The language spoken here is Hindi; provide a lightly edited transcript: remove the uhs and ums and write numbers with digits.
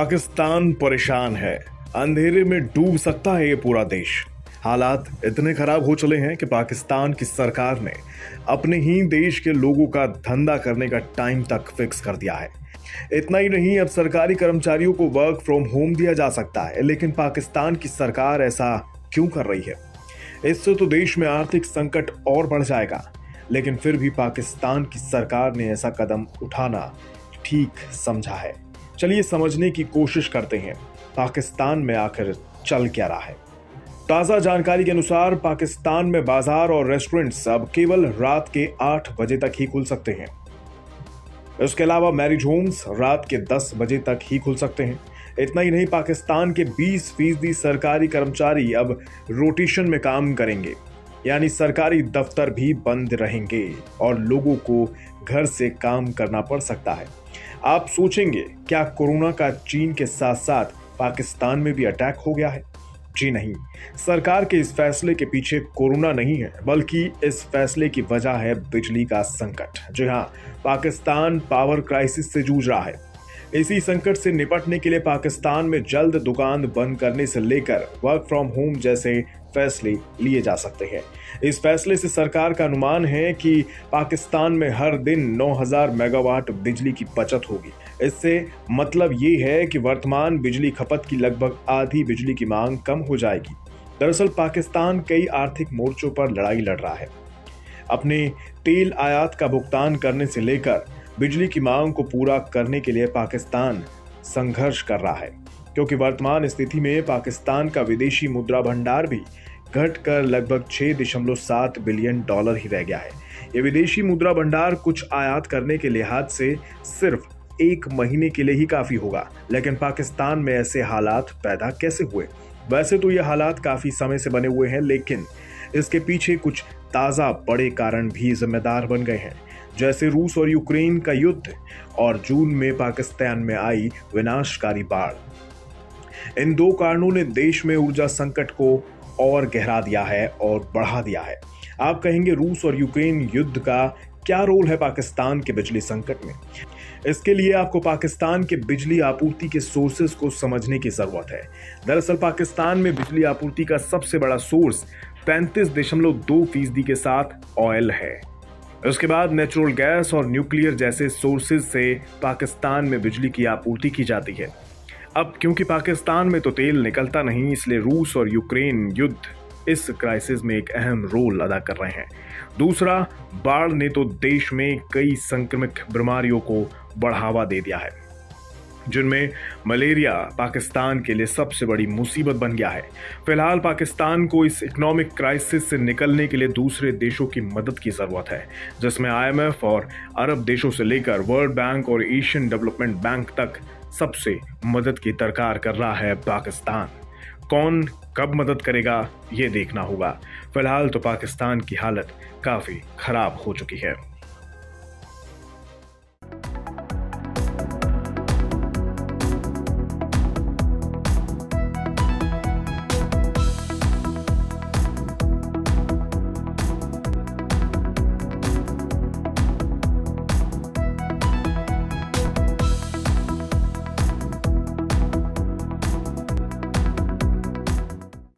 पाकिस्तान परेशान है। अंधेरे में डूब सकता है ये पूरा देश। हालात इतने खराब हो चले हैं कि पाकिस्तान की सरकार ने अपने ही देश के लोगों का धंधा करने का टाइम तक फिक्स कर दिया है। इतना ही नहीं, अब सरकारी कर्मचारियों को वर्क फ्रॉम होम दिया जा सकता है। लेकिन पाकिस्तान की सरकार ऐसा क्यों कर रही है? इससे तो देश में आर्थिक संकट और बढ़ जाएगा। लेकिन फिर भी पाकिस्तान की सरकार ने ऐसा कदम उठाना ठीक समझा है। चलिए समझने की कोशिश करते हैं पाकिस्तान में आखिर चल क्या रहा है। ताजा जानकारी के अनुसार पाकिस्तान में बाजार और रेस्टोरेंट्स अब केवल रात के 8 बजे तक ही खुल सकते हैं। इसके अलावा मैरिज होम्स रात के 10 बजे तक ही खुल सकते हैं। इतना ही नहीं, पाकिस्तान के 20% सरकारी कर्मचारी अब रोटेशन में काम करेंगे, यानी सरकारी दफ्तर भी बंद रहेंगे और लोगों को घर से काम करना पड़ सकता है। आप सोचेंगे, क्या कोरोना का चीन के साथ साथ पाकिस्तान में भी अटैक हो गया है? जी नहीं, सरकार के इस फैसले के पीछे कोरोना नहीं है, बल्कि इस फैसले की वजह है बिजली का संकट। जी हाँ, पाकिस्तान पावर क्राइसिस से जूझ रहा है। इसी संकट से निपटने के लिए पाकिस्तान में जल्द दुकान बंद करने से लेकर वर्क फ्रॉम होम जैसे फैसले लिए जा सकते हैं। इस फैसले से सरकार का अनुमान है कि पाकिस्तान में हर दिन 9000 मेगावाट बिजली की बचत होगी। इससे मतलब ये है कि वर्तमान बिजली खपत की लगभग आधी बिजली की मांग कम हो जाएगी। दरअसल पाकिस्तान कई आर्थिक मोर्चों पर लड़ाई लड़ रहा है। अपने तेल आयात का भुगतान करने से लेकर बिजली की मांग को पूरा करने के लिए पाकिस्तान संघर्ष कर रहा है, क्योंकि वर्तमान स्थिति में पाकिस्तान का विदेशी मुद्रा भंडार भी घटकर लगभग 6.7 बिलियन डॉलर ही रह गया है। ये विदेशी मुद्रा भंडार कुछ आयात करने के लिहाज से सिर्फ 1 महीने के लिए ही काफी होगा। लेकिन पाकिस्तान में ऐसे हालात पैदा कैसे हुए? वैसे तो ये हालात काफी समय से बने हुए हैं, लेकिन इसके पीछे कुछ ताजा बड़े कारण भी जिम्मेदार बन गए हैं, जैसे रूस और यूक्रेन का युद्ध और जून में पाकिस्तान में आई विनाशकारी बाढ़। इन दो कारणों ने देश में ऊर्जा संकट को और गहरा दिया है और बढ़ा दिया है। आप कहेंगे, रूस और यूक्रेन युद्ध का क्या रोल है पाकिस्तान के बिजली संकट में? इसके लिए आपको पाकिस्तान के बिजली आपूर्ति के सोर्सेज को समझने की जरूरत है। दरअसल पाकिस्तान में बिजली आपूर्ति का सबसे बड़ा सोर्स 35.2% के साथ ऑयल है। उसके बाद नेचुरल गैस और न्यूक्लियर जैसे सोर्सेज से पाकिस्तान में बिजली की आपूर्ति की जाती है। अब क्योंकि पाकिस्तान में तो तेल निकलता नहीं, इसलिए रूस और यूक्रेन युद्ध इस क्राइसिस में एक अहम रोल अदा कर रहे हैं। दूसरा, बाढ़ ने तो देश में कई संक्रमित बीमारियों को बढ़ावा दे दिया है, जिनमें मलेरिया पाकिस्तान के लिए सबसे बड़ी मुसीबत बन गया है। फिलहाल पाकिस्तान को इस इकोनॉमिक क्राइसिस से निकलने के लिए दूसरे देशों की मदद की जरूरत है, जिसमें IMF और अरब देशों से लेकर वर्ल्ड बैंक और एशियन डेवलपमेंट बैंक तक सबसे मदद की दरकार कर रहा है पाकिस्तान। कौन कब मदद करेगा, ये देखना होगा। फिलहाल तो पाकिस्तान की हालत काफी खराब हो चुकी है।